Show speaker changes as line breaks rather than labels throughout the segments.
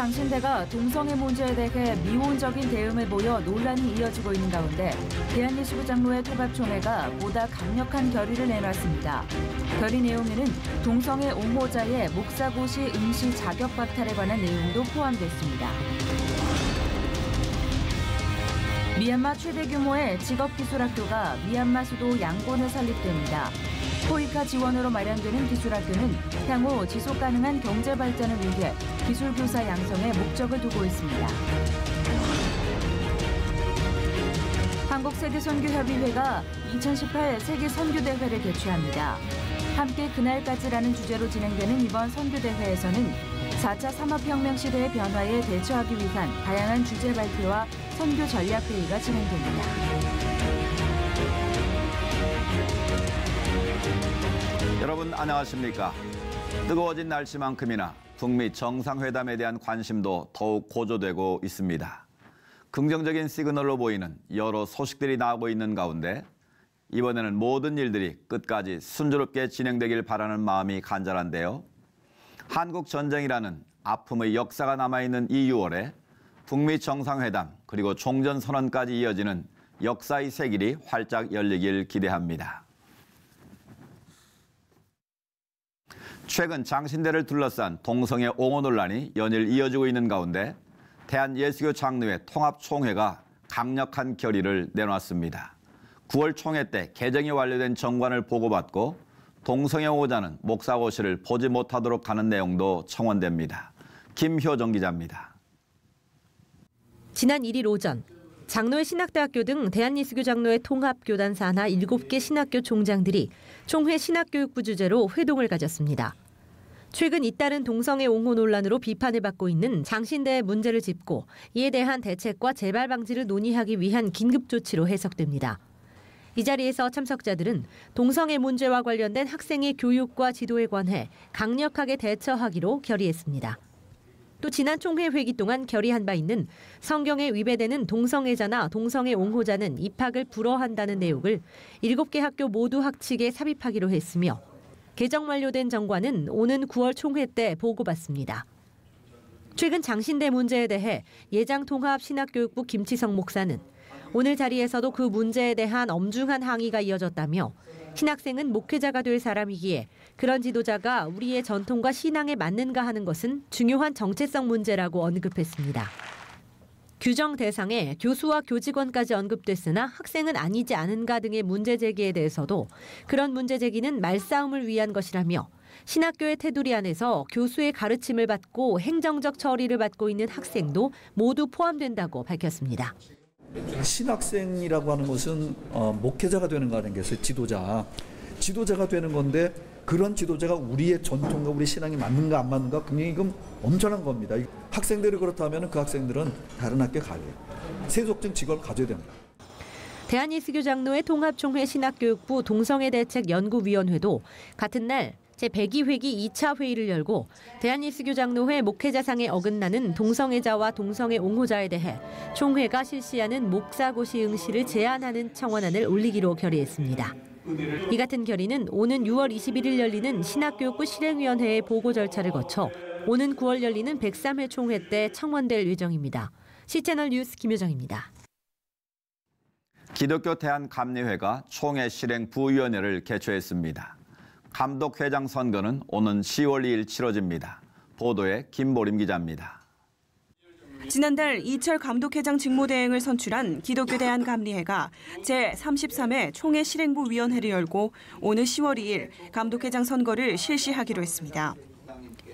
장신대가 동성애 문제에 대해 미온적인 대응을 보여 논란이 이어지고 있는 가운데 대한예수교 장로회 통합총회가 보다 강력한 결의를 내놨습니다. 결의 내용에는 동성애 옹호자의 목사고시 응시 자격 박탈에 관한 내용도 포함됐습니다. 미얀마 최대 규모의 직업기술학교가 미얀마 수도 양곤에 설립됩니다. 토이카 지원으로 마련되는 기술학교는 향후 지속가능한 경제 발전을 위해 기술교사 양성에 목적을 두고 있습니다. 한국세계선교협의회가 2018 세계선교대회를 개최합니다. 함께 그날까지라는 주제로 진행되는 이번 선교대회에서는 4차 산업혁명 시대의 변화에 대처하기 위한 다양한 주제 발표와 선교 전략회의가 진행됩니다.
여러분 안녕하십니까? 뜨거워진 날씨만큼이나 북미 정상회담에 대한 관심도 더욱 고조되고 있습니다. 긍정적인 시그널로 보이는 여러 소식들이 나오고 있는 가운데 이번에는 모든 일들이 끝까지 순조롭게 진행되길 바라는 마음이 간절한데요. 한국 전쟁이라는 아픔의 역사가 남아있는 이 6월에 북미 정상회담 그리고 종전선언까지 이어지는 역사의 새길이 활짝 열리길 기대합니다. 최근 장신대를 둘러싼 동성애 옹호 논란이 연일 이어지고 있는 가운데 대한예수교 장로회 통합총회가 강력한 결의를 내놨습니다. 9월 총회 때 개정이 완료된 정관을 보고받고 동성애 옹호자는 목사고시를 보지 못하도록 하는 내용도 청원됩니다. 김효정 기자입니다.
지난 1일 오전 장로회 신학대학교 등 대한예수교 장로회 통합교단 산하 7개 신학교 총장들이 총회 신학교육부 주재로 회동을 가졌습니다. 최근 잇따른 동성애 옹호 논란으로 비판을 받고 있는 장신대의 문제를 짚고 이에 대한 대책과 재발 방지를 논의하기 위한 긴급 조치로 해석됩니다. 이 자리에서 참석자들은 동성애 문제와 관련된 학생의 교육과 지도에 관해 강력하게 대처하기로 결의했습니다. 또 지난 총회 회기 동안 결의한 바 있는 성경에 위배되는 동성애자나 동성애 옹호자는 입학을 불허한다는 내용을 7개 학교 모두 학칙에 삽입하기로 했으며 개정 완료된 정관은 오는 9월 총회 때 보고받습니다. 최근 장신대 문제에 대해 예장통합신학교육부 김치성 목사는 오늘 자리에서도 그 문제에 대한 엄중한 항의가 이어졌다며 신학생은 목회자가 될 사람이기에 그런 지도자가 우리의 전통과 신앙에 맞는가 하는 것은 중요한 정체성 문제라고 언급했습니다. 규정 대상에 교수와 교직원까지 언급됐으나 학생은 아니지 않은가 등의 문제 제기에 대해서도 그런 문제 제기는 말싸움을 위한 것이라며 신학교의 테두리 안에서 교수의 가르침을 받고 행정적 처리를 받고 있는 학생도 모두 포함된다고 밝혔습니다.
신학생이라고 하는 것은 목회자가 되는 거 하는 게 있어요. 지도자가 되는 건데 그런 지도자가 우리의 전통과 우리 신앙이 맞는가 안 맞는가 굉장히 엄청난 겁니다. 학생들이 그렇다면 그 학생들은 다른 학교에 가요. 세속적 직업을 가져야 됩니다.
대한예수교 장로회 통합총회 신학교육부 동성애 대책 연구위원회도 같은 날 제102회기 2차 회의를 열고 대한예수교 장로회 목회자상에 어긋나는 동성애자와 동성애 옹호자에 대해 총회가 실시하는 목사고시 응시를 제한하는 청원안을 올리기로 결의했습니다. 이 같은 결의는 오는 6월 21일 열리는 신학교육부 실행위원회의 보고 절차를 거쳐 오는 9월 열리는 103회 총회 때 청원될 예정입니다. 시채널 뉴스 김효정입니다.
기독교 대한감리회가 총회 실행 부위원회를 개최했습니다. 감독회장 선거는 오는 10월 2일 치러집니다. 보도에 김보림 기자입니다.
지난달 이철 감독회장 직무대행을 선출한 기독교 대한감리회가 제33회 총회 실행부위원회를 열고 오늘 10월 2일 감독회장 선거를 실시하기로 했습니다.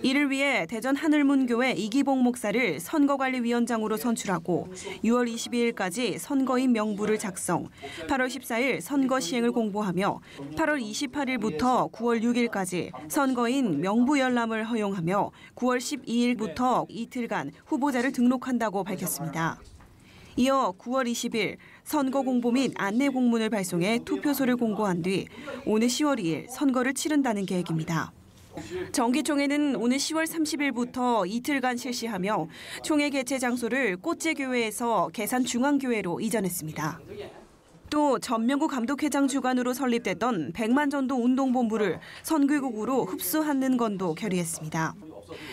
이를 위해 대전 하늘문교회 이기봉 목사를 선거관리위원장으로 선출하고 6월 22일까지 선거인 명부를 작성, 8월 14일 선거 시행을 공보하며 8월 28일부터 9월 6일까지 선거인 명부 열람을 허용하며 9월 12일부터 이틀간 후보자를 등록한다고 밝혔습니다. 이어 9월 20일 선거 공보 및 안내 공문을 발송해 투표소를 공고한 뒤 오늘 10월 2일 선거를 치른다는 계획입니다. 정기총회는 오늘 10월 30일부터 이틀간 실시하며 총회 개최 장소를 꽃제교회에서 계산중앙교회로 이전했습니다. 또 전명구 감독회장 주관으로 설립됐던 백만전도 운동본부를 선교국으로 흡수하는 건도 결의했습니다.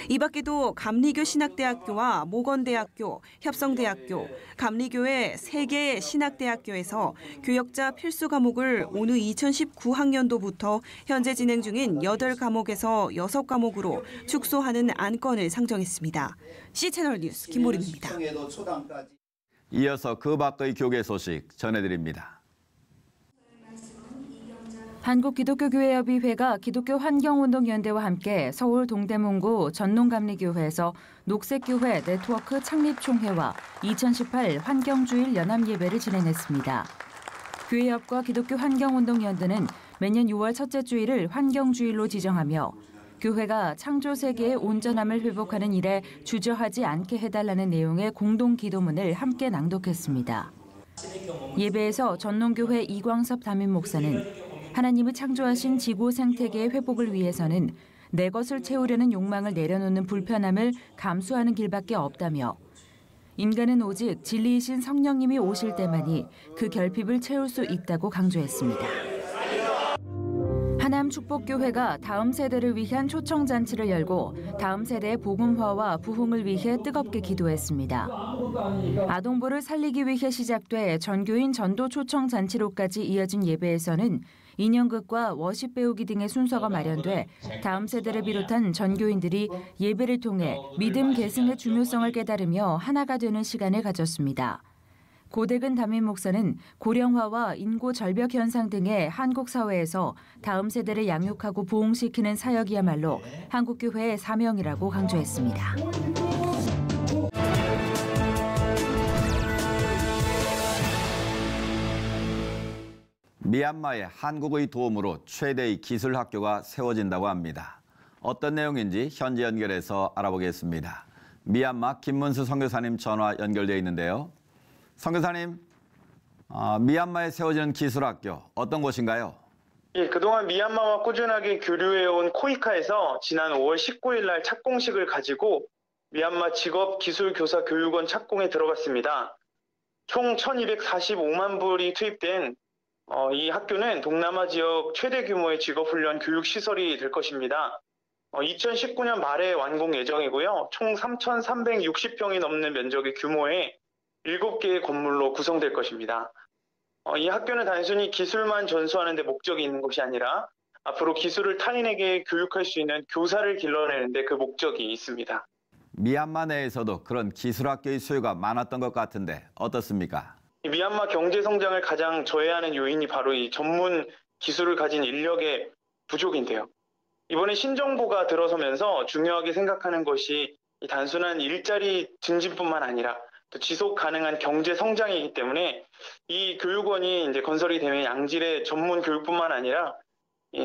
이 밖에도 감리교 신학대학교와 모건대학교, 협성대학교, 감리교의 3개의 신학대학교에서 교역자 필수 과목을 오는 2019학년도부터 현재 진행 중인 8과목에서 6과목으로 축소하는 안건을 상정했습니다. C채널 뉴스 김보림입니다.
이어서 그 밖의 교계 소식 전해드립니다.
한국기독교교회협의회가 기독교환경운동연대와 함께 서울 동대문구 전농감리교회에서 녹색교회 네트워크 창립총회와 2018 환경주일 연합예배를 진행했습니다. 교회협과 기독교환경운동연대는 매년 6월 첫째 주일을 환경주일로 지정하며 교회가 창조세계의 온전함을 회복하는 일에 주저하지 않게 해달라는 내용의 공동기도문을 함께 낭독했습니다. 예배에서 전농교회 이광섭 담임 목사는 하나님이 창조하신 지구 생태계의 회복을 위해서는 내 것을 채우려는 욕망을 내려놓는 불편함을 감수하는 길밖에 없다며 인간은 오직 진리이신 성령님이 오실 때만이 그 결핍을 채울 수 있다고 강조했습니다. 하남축복교회가 다음 세대를 위한 초청잔치를 열고 다음 세대의 복음화와 부흥을 위해 뜨겁게 기도했습니다. 아동부를 살리기 위해 시작돼 전교인 전도 초청잔치로까지 이어진 예배에서는 인형극과 워십 배우기 등의 순서가 마련돼 다음 세대를 비롯한 전교인들이 예배를 통해 믿음 계승의 중요성을 깨달으며 하나가 되는 시간을 가졌습니다. 고대근 담임 목사는 고령화와 인구 절벽 현상 등의 한국 사회에서 다음 세대를 양육하고 부흥시키는 사역이야말로 한국교회의 사명이라고 강조했습니다.
미얀마에 한국의 도움으로 최대의 기술학교가 세워진다고 합니다. 어떤 내용인지 현지 연결해서 알아보겠습니다. 미얀마 김문수 선교사님 전화 연결되어 있는데요. 선교사님, 미얀마에 세워지는 기술학교 어떤 곳인가요?
예, 그동안 미얀마와 꾸준하게 교류해온 코이카에서 지난 5월 19일 날 착공식을 가지고 미얀마 직업기술교사교육원 착공에 들어갔습니다. 총 1,245만 불이 투입된 이 학교는 동남아 지역 최대 규모의 직업훈련 교육시설이 될 것입니다. 2019년 말에 완공 예정이고요. 총 3,360평이 넘는 면적의 규모의 7개의 건물로 구성될 것입니다. 이 학교는 단순히 기술만 전수하는 데 목적이 있는 것이 아니라 앞으로 기술을 타인에게 교육할 수 있는 교사를 길러내는 데 그 목적이 있습니다.
미얀마 내에서도 그런 기술학교의 수요가 많았던 것 같은데 어떻습니까?
미얀마 경제 성장을 가장 저해하는 요인이 바로 이 전문 기술을 가진 인력의 부족인데요. 이번에 신정부가 들어서면서 중요하게 생각하는 것이 이 단순한 일자리 증진뿐만 아니라 또 지속 가능한 경제 성장이기 때문에 이 교육원이 이제 건설이 되면 양질의 전문 교육뿐만 아니라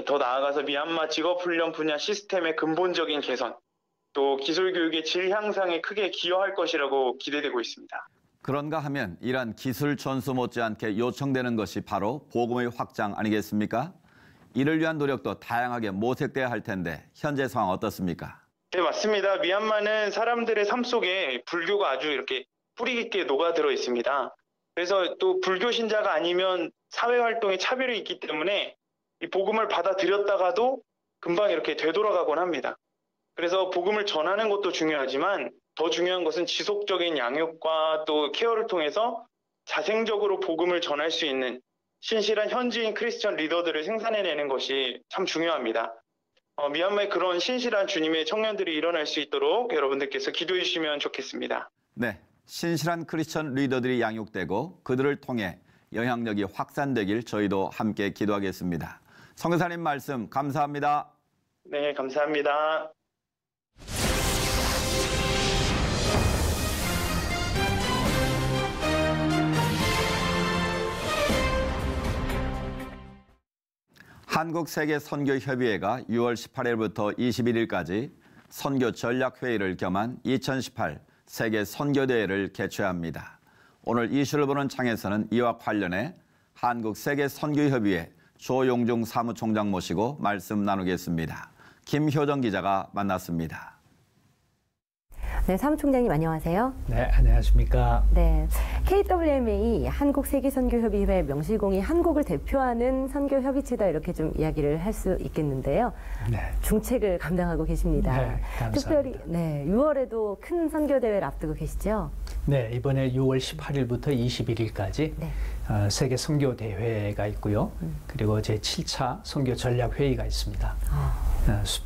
더 나아가서 미얀마 직업훈련 분야 시스템의 근본적인 개선, 또 기술 교육의 질 향상에 크게 기여할 것이라고 기대되고 있습니다.
그런가 하면 이러한 기술 전수 못지않게 요청되는 것이 바로 복음의 확장 아니겠습니까? 이를 위한 노력도 다양하게 모색돼야 할 텐데 현재 상황 어떻습니까?
네, 맞습니다. 미얀마는 사람들의 삶 속에 불교가 아주 이렇게 뿌리 깊게 녹아들어 있습니다. 그래서 또 불교 신자가 아니면 사회활동에 차별이 있기 때문에 이 복음을 받아들였다가도 금방 이렇게 되돌아가곤 합니다. 그래서 복음을 전하는 것도 중요하지만 더 중요한 것은 지속적인 양육과 또 케어를 통해서 자생적으로 복음을 전할 수 있는 신실한 현지인 크리스천 리더들을 생산해내는 것이 참 중요합니다. 미얀마에 그런 신실한 주님의 청년들이 일어날 수 있도록 여러분들께서 기도해 주시면 좋겠습니다.
네, 신실한 크리스천 리더들이 양육되고 그들을 통해 영향력이 확산되길 저희도 함께 기도하겠습니다. 선교사님 말씀 감사합니다.
네, 감사합니다.
한국세계선교협의회가 6월 18일부터 21일까지 선교 전략회의를 겸한 2018 세계선교대회를 개최합니다. 오늘 이슈를 보는 창에서는 이와 관련해 한국세계선교협의회 조용중 사무총장 모시고 말씀 나누겠습니다. 김효정 기자가 만났습니다.
네, 사무총장님 안녕하세요.
네, 안녕하십니까.
네, KWMA 한국세계선교협의회 명실공히 한국을 대표하는 선교협의체다 이렇게 좀 이야기를 할 수 있겠는데요.
네.
중책을 감당하고 계십니다.
네, 감사합니다.
특별히 6월에도 큰 선교대회를 앞두고 계시죠?
네, 이번에 6월 18일부터 21일까지
네.
세계 선교 대회가 있고요. 그리고 제 7차 선교 전략 회의가 있습니다.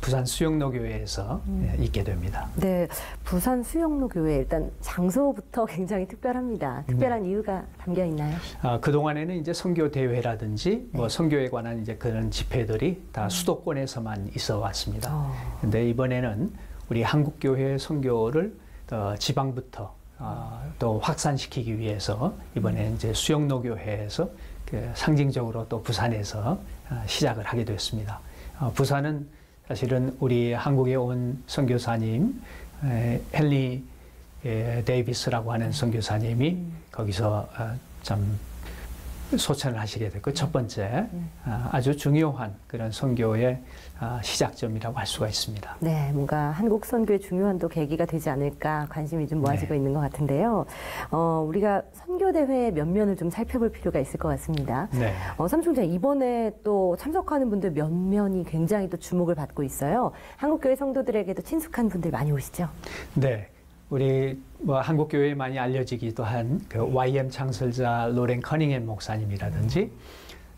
부산 수영로교회에서 있게 됩니다.
네, 부산 수영로교회 일단 장소부터 굉장히 특별합니다. 특별한 이유가 담겨 있나요?
그 동안에는 이제 선교 대회라든지 뭐 선교에 관한 이제 그런 집회들이 다 수도권에서만 있어 왔습니다. 근데 이번에는 우리 한국교회 선교를 지방부터 또 확산시키기 위해서 이번에 이제 수영로교회에서 상징적으로 또 부산에서 시작을 하게 됐습니다. 부산은 사실은 우리 한국에 온 선교사님 헨리 데이비스라고 하는 선교사님이 거기서 참 소천을 하시게 됐고 첫 번째 아주 중요한 그런 선교의 시작점이라고 할 수가 있습니다.
네, 뭔가 한국 선교의 중요한 또 계기가 되지 않을까 관심이 좀 모아지고 있는 것 같은데요. 우리가 선교 대회의 면면을 좀 살펴볼 필요가 있을 것 같습니다.
네.
사무총장 이번에 또 참석하는 분들 면면이 굉장히 또 주목을 받고 있어요. 한국교회 성도들에게도 친숙한 분들 많이 오시죠?
네. 우리 뭐 한국 교회에 많이 알려지기도 한 그 YM 창설자 로렌 커닝햄 목사님이라든지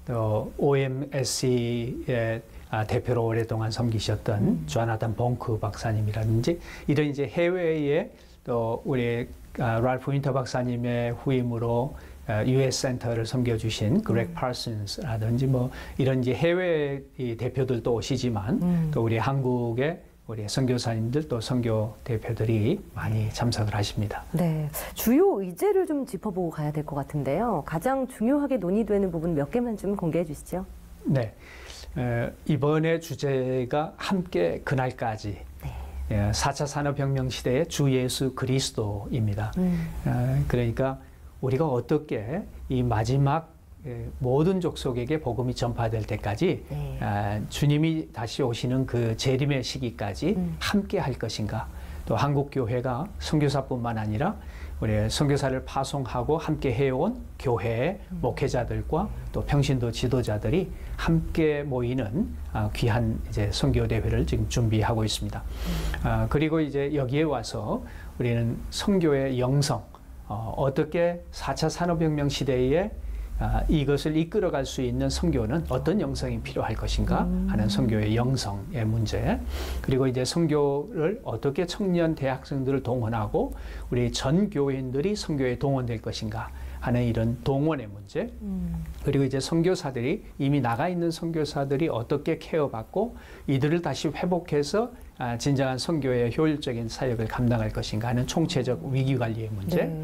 또 OMSC의 대표로 오랫동안 섬기셨던 조나단 봉크 박사님이라든지 이런 이제 해외에 또 우리 랄프 윈터 박사님의 후임으로 US 센터를 섬겨주신 그렉 파슨스라든지 뭐 이런 이제 해외 대표들도 오시지만 또 우리 한국의 우리 선교사님들 또 선교 대표들이 많이 참석을 하십니다.
네, 주요 의제를 좀 짚어보고 가야 될 것 같은데요. 가장 중요하게 논의되는 부분 몇 개만 좀 공개해 주시죠.
네, 이번에 주제가 함께 그날까지 4차 산업혁명 시대의 주 예수 그리스도입니다. 그러니까 우리가 어떻게 이 마지막 모든 족속에게 복음이 전파될 때까지 주님이 다시 오시는 그 재림의 시기까지 함께 할 것인가. 또 한국교회가 선교사뿐만 아니라 우리 선교사를 파송하고 함께 해온 교회의 목회자들과 또 평신도 지도자들이 함께 모이는 귀한 이제 선교 대회를 지금 준비하고 있습니다. 그리고 이제 여기에 와서 우리는 선교의 영성, 어떻게 4차 산업혁명 시대에 이것을 이끌어갈 수 있는 선교는 어떤 영성이 필요할 것인가 하는 선교의 영성의 문제, 그리고 이제 선교를 어떻게 청년 대학생들을 동원하고 우리 전 교인들이 선교에 동원될 것인가 하는 이런 동원의 문제, 그리고 이제 선교사들이 이미 나가 있는 선교사들이 어떻게 케어받고 이들을 다시 회복해서 진정한 선교의 효율적인 사역을 감당할 것인가 하는 총체적 위기관리의 문제,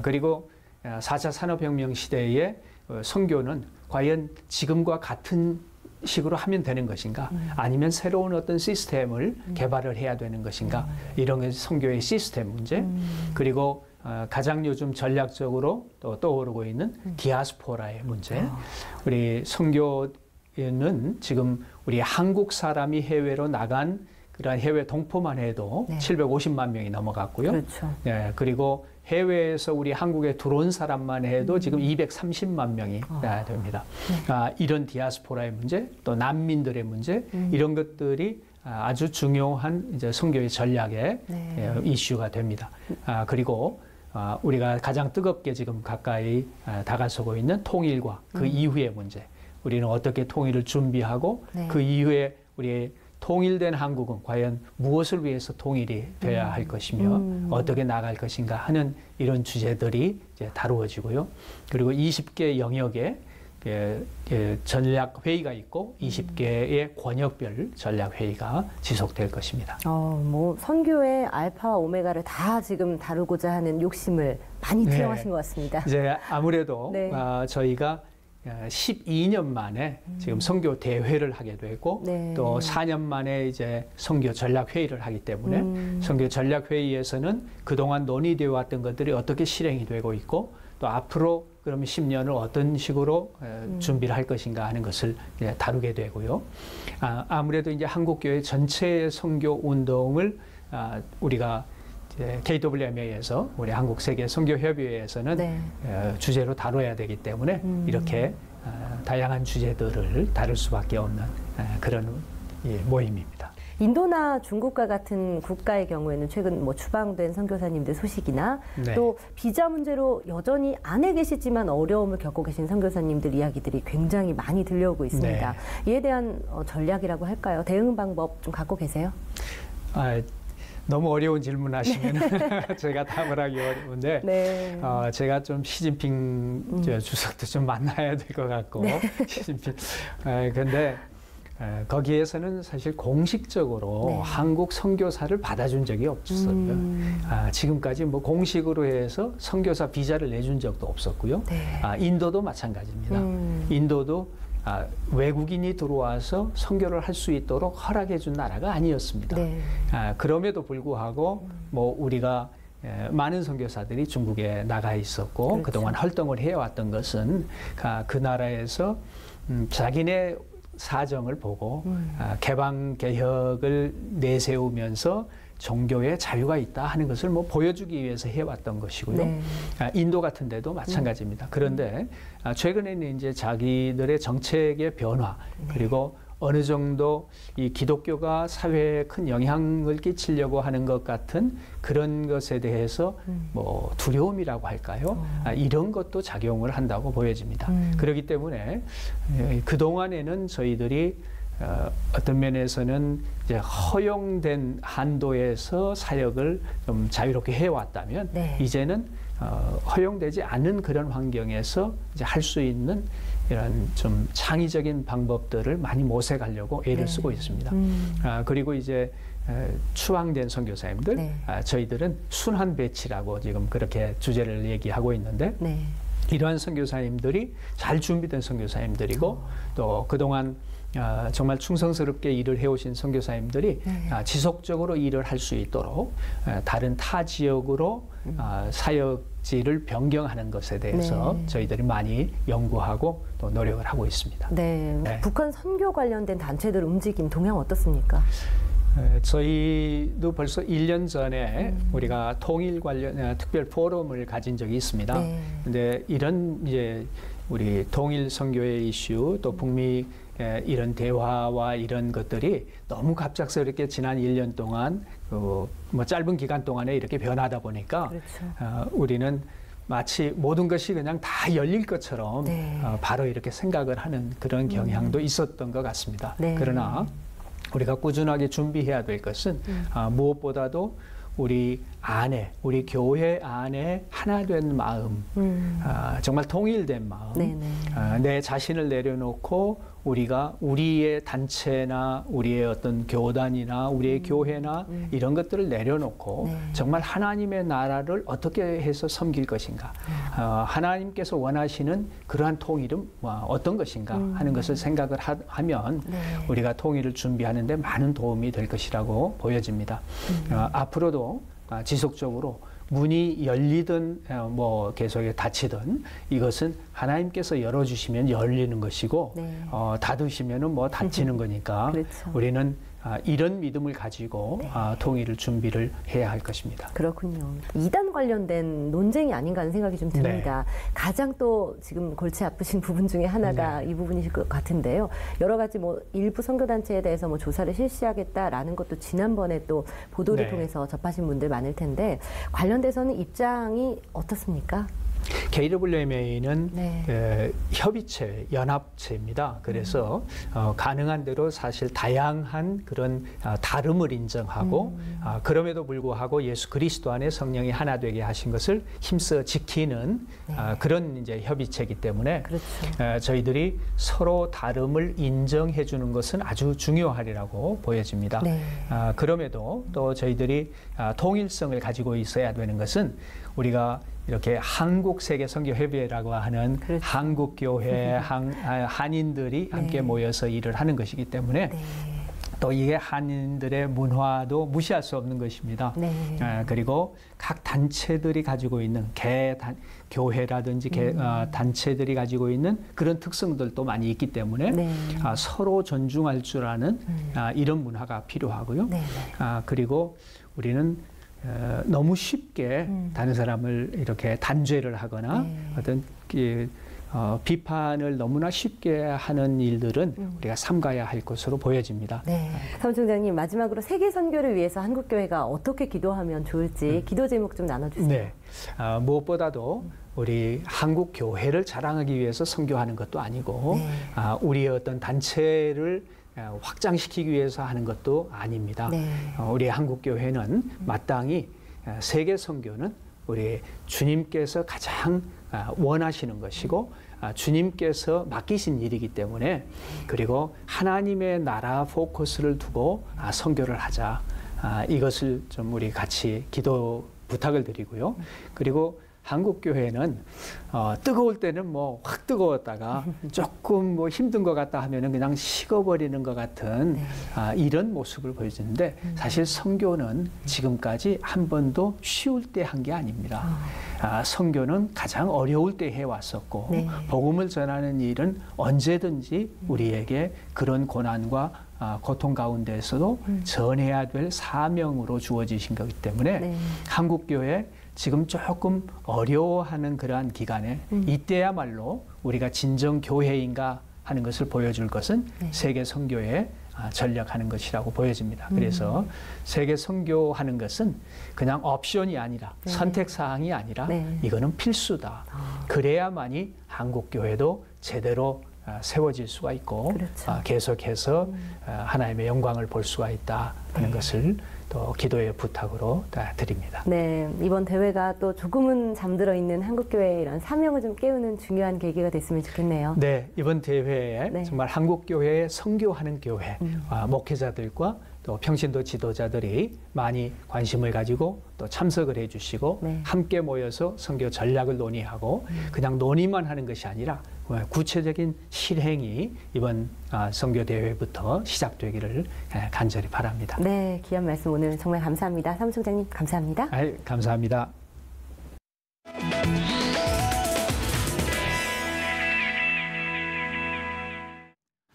그리고 4차 산업혁명 시대의 선교는 과연 지금과 같은 식으로 하면 되는 것인가, 아니면 새로운 어떤 시스템을 개발을 해야 되는 것인가, 이런 게 선교의 시스템 문제, 그리고 가장 요즘 전략적으로 또 떠오르고 있는 디아스포라의 문제. 우리 선교는 지금 우리 한국 사람이 해외로 나간 그런 해외 동포만 해도 750만 명이 넘어갔고요.
그렇죠.
그리고 해외에서 우리 한국에 들어온 사람만 해도 지금 230만 명이 됩니다. 이런 디아스포라의 문제, 또 난민들의 문제, 이런 것들이 아주 중요한 이제 선교의 전략의 이슈가 됩니다. 그리고 우리가 가장 뜨겁게 지금 가까이 다가서고 있는 통일과 그 이후의 문제, 우리는 어떻게 통일을 준비하고 그 이후에 우리 통일된 한국은 과연 무엇을 위해서 통일이 돼야 할 것이며 어떻게 나갈 것인가 하는 이런 주제들이 이제 다루어지고요. 그리고 20개 영역의 전략 회의가 있고 20개의 권역별 전략 회의가 지속될 것입니다.
뭐 선교의 알파와 오메가를 다 지금 다루고자 하는 욕심을 많이 투영하신 것 같습니다.
이제 아무래도 저희가 12년 만에 지금 선교 대회를 하게 되고 또 4년 만에 이제 선교 전략 회의를 하기 때문에 선교 전략 회의에서는 그동안 논의되어 왔던 것들이 어떻게 실행이 되고 있고 또 앞으로 그러면 10년을 어떤 식으로 준비를 할 것인가 하는 것을 이제 다루게 되고요. 아무래도 이제 한국교회 전체의 선교 운동을 우리가 KWMA에서 우리 한국 세계 선교협의회에서는
네.
주제로 다뤄야 되기 때문에 이렇게 다양한 주제들을 다룰 수밖에 없는 그런 모임입니다.
인도나 중국과 같은 국가의 경우에는 최근 뭐 추방된 선교사님들 소식이나
네.
또 비자 문제로 여전히 안에 계시지만 어려움을 겪고 계신 선교사님들 이야기들이 굉장히 많이 들려오고 있습니다.
네.
이에 대한 전략이라고 할까요? 대응 방법 좀 갖고 계세요?
너무 어려운 질문하시면 제가 답을 하기 어려운데
네.
제가 좀 시진핑 주석도 좀 만나야 될 것 같고
네.
시진핑 근데 거기에서는 사실 공식적으로
네.
한국 선교사를 받아준 적이 없었어요. 지금까지 뭐 공식으로 해서 선교사 비자를 내준 적도 없었고요.
네.
인도도 마찬가지입니다. 인도도 외국인이 들어와서 선교를 할 수 있도록 허락해 준 나라가 아니었습니다.
네.
그럼에도 불구하고 뭐 우리가 많은 선교사들이 중국에 나가 있었고
그렇죠.
그동안 활동을 해왔던 것은 그 나라에서 자기네 사정을 보고 개방 개혁을 내세우면서 종교의 자유가 있다 하는 것을 뭐 보여주기 위해서 해왔던 것이고요.
네.
인도 같은 데도 마찬가지입니다. 그런데 최근에는 이제 자기들의 정책의 변화 그리고 어느 정도 이 기독교가 사회에 큰 영향을 끼치려고 하는 것 같은 그런 것에 대해서 뭐 두려움이라고 할까요? 이런 것도 작용을 한다고 보여집니다. 그렇기 때문에 그동안에는 저희들이 어떤 면에서는 이제 허용된 한도에서 사역을 좀 자유롭게 해왔다면
네.
이제는 허용되지 않는 그런 환경에서 이제 할 수 있는 이런 좀 창의적인 방법들을 많이 모색하려고 애를
네.
쓰고 있습니다. 그리고 이제 추방된 선교사님들,
네.
저희들은 순환 배치라고 지금 그렇게 주제를 얘기하고 있는데
네.
이러한 선교사님들이 잘 준비된 선교사님들이고 또 그동안 정말 충성스럽게 일을 해오신 선교사님들이 지속적으로 일을 할 수 있도록 다른 타 지역으로 사역지를 변경하는 것에 대해서
네.
저희들이 많이 연구하고 또 노력을 하고 있습니다.
네.
네.
북한 선교 관련된 단체들 움직임 동향 어떻습니까?
저희도 벌써 1년 전에 우리가 통일 관련 특별 포럼을 가진 적이 있습니다.
네.
근데 이런 이제 우리 통일 선교의 이슈 또 북미 이런 대화와 이런 것들이 너무 갑작스럽게 지난 1년 동안 뭐 짧은 기간 동안에 이렇게 변하다 보니까
그렇죠.
우리는 마치 모든 것이 그냥 다 열릴 것처럼
네.
바로 이렇게 생각을 하는 그런 경향도 있었던 것 같습니다.
네.
그러나 우리가 꾸준하게 준비해야 될 것은 무엇보다도 우리 안에, 우리 교회 안에 하나 된 마음, 정말 통일된 마음,
네네.
내 자신을 내려놓고 우리가 우리의 단체나 우리의 어떤 교단이나 우리의 교회나 이런 것들을 내려놓고
네. 정말
정말 하나님의 나라를 어떻게 해서 섬길 것인가, 하나님께서 원하시는 그러한 통일은 어떤 것인가 하는 것을 생각을 하면
네.
우리가 통일을 준비하는 데 많은 도움이 될 것이라고 보여집니다. 앞으로도 지속적으로 문이 열리든 뭐 계속 닫히든 이것은 하나님께서 열어주시면 열리는 것이고
네.
닫으시면은 뭐 닫히는 거니까
그렇죠.
우리는 이런 믿음을 가지고
네.
통일을 준비를 해야 할 것입니다.
그렇군요. 이단 관련된 논쟁이 아닌가 하는 생각이 좀 듭니다. 가장 또 지금 골치 아프신 부분 중에 하나가 이 부분이실 것 같은데요. 여러 가지 뭐 일부 선교단체에 대해서 뭐 조사를 실시하겠다라는 것도 지난번에 또 보도를
네.
통해서 접하신 분들 많을 텐데 관련돼서는 입장이 어떻습니까?
KWMA는
네.
협의체, 연합체입니다. 그래서 가능한 대로 사실 다양한 그런 다름을 인정하고 그럼에도 불구하고 예수 그리스도 안에 성령이 하나 되게 하신 것을 힘써 지키는 그런 이제 협의체이기 때문에
그렇죠.
저희들이 서로 다름을 인정해 주는 것은 아주 중요하리라고 보여집니다.
네.
그럼에도 또 저희들이 통일성을 가지고 있어야 되는 것은 우리가 이렇게 한국 세계 선교협의회라고 하는
그렇죠.
한국 교회 한인들이 함께
네.
모여서 일을 하는 것이기 때문에
네.
또 이게 한인들의 문화도 무시할 수 없는 것입니다.
네.
그리고 각 단체들이 가지고 있는 교회라든지 단체들이 가지고 있는 그런 특성들도 많이 있기 때문에
네.
서로 존중할 줄 아는 이런 문화가 필요하고요.
네.
그리고 우리는 너무 쉽게 다른 사람을 이렇게 단죄를 하거나 어떤 비판을 너무나 쉽게 하는 일들은 우리가 삼가야 할 것으로 보여집니다.
네. 사무총장님, 마지막으로 세계 선교를 위해서 한국교회가 어떻게 기도하면 좋을지 기도 제목 좀 나눠주세요.
네. 무엇보다도 우리 한국 교회를 자랑하기 위해서 선교하는 것도 아니고 우리의 어떤 단체를 확장시키기 위해서 하는 것도 아닙니다. 우리 한국 교회는 마땅히 세계 선교는 우리 주님께서 가장 원하시는 것이고 주님께서 맡기신 일이기 때문에 그리고 하나님의 나라 포커스를 두고 선교를 하자. 이것을 좀 우리 같이 기도 부탁을 드리고요. 그리고 한국 교회는 뜨거울 때는 뭐 확 뜨거웠다가 조금 뭐 힘든 것 같다 하면은 그냥 식어버리는 것 같은 이런 모습을 보여주는데 사실 선교는 지금까지 한 번도 쉬울 때 한 게 아닙니다. 선교는 가장 어려울 때 해왔었고 복음을 전하는 일은 언제든지 우리에게 그런 고난과 고통 가운데서도 전해야 될 사명으로 주어지신 거기 때문에 한국교회 지금 조금 어려워하는 그러한 기간에 이때야말로 우리가 진정 교회인가 하는 것을 보여줄 것은 세계 선교에 전략하는 것이라고 보여집니다. 그래서 세계 선교하는 것은 그냥 옵션이 아니라 선택사항이 아니라 이거는 필수다. 그래야만이 한국교회도 제대로 세워질 수가 있고 계속해서 하나님의 영광을 볼 수가 있다 하는 것을 또 기도의 부탁으로 드립니다.
네, 이번 대회가 또 조금은 잠들어 있는 한국교회의 이런 사명을 좀 깨우는 중요한 계기가 됐으면 좋겠네요.
네, 이번 대회에 정말 한국교회의 선교하는 교회 목회자들과 또 평신도 지도자들이 많이 관심을 가지고 또 참석을 해주시고 함께 모여서 선교 전략을 논의하고 그냥 논의만 하는 것이 아니라 구체적인 실행이 이번 선교대회부터 시작되기를 간절히 바랍니다.
네, 귀한 말씀 오늘 정말 감사합니다. 사무총장님 감사합니다.
감사합니다.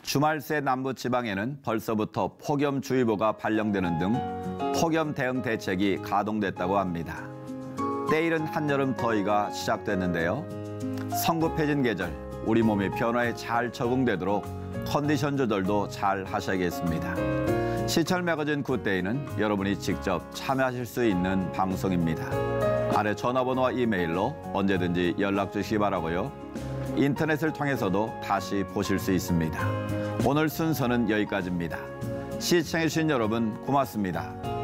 주말 새 남부지방에는 벌써부터 폭염주의보가 발령되는 등 폭염 대응 대책이 가동됐다고 합니다. 때이른 한여름 더위가 시작됐는데요. 성급해진 계절, 우리 몸이 변화에 잘 적응되도록 컨디션 조절도 잘 하셔야겠습니다. 시철 매거진 굿데이는 여러분이 직접 참여하실 수 있는 방송입니다. 아래 전화번호와 이메일로 언제든지 연락 주시기 바라고요. 인터넷을 통해서도 다시 보실 수 있습니다. 오늘 순서는 여기까지입니다. 시청해주신 여러분 고맙습니다.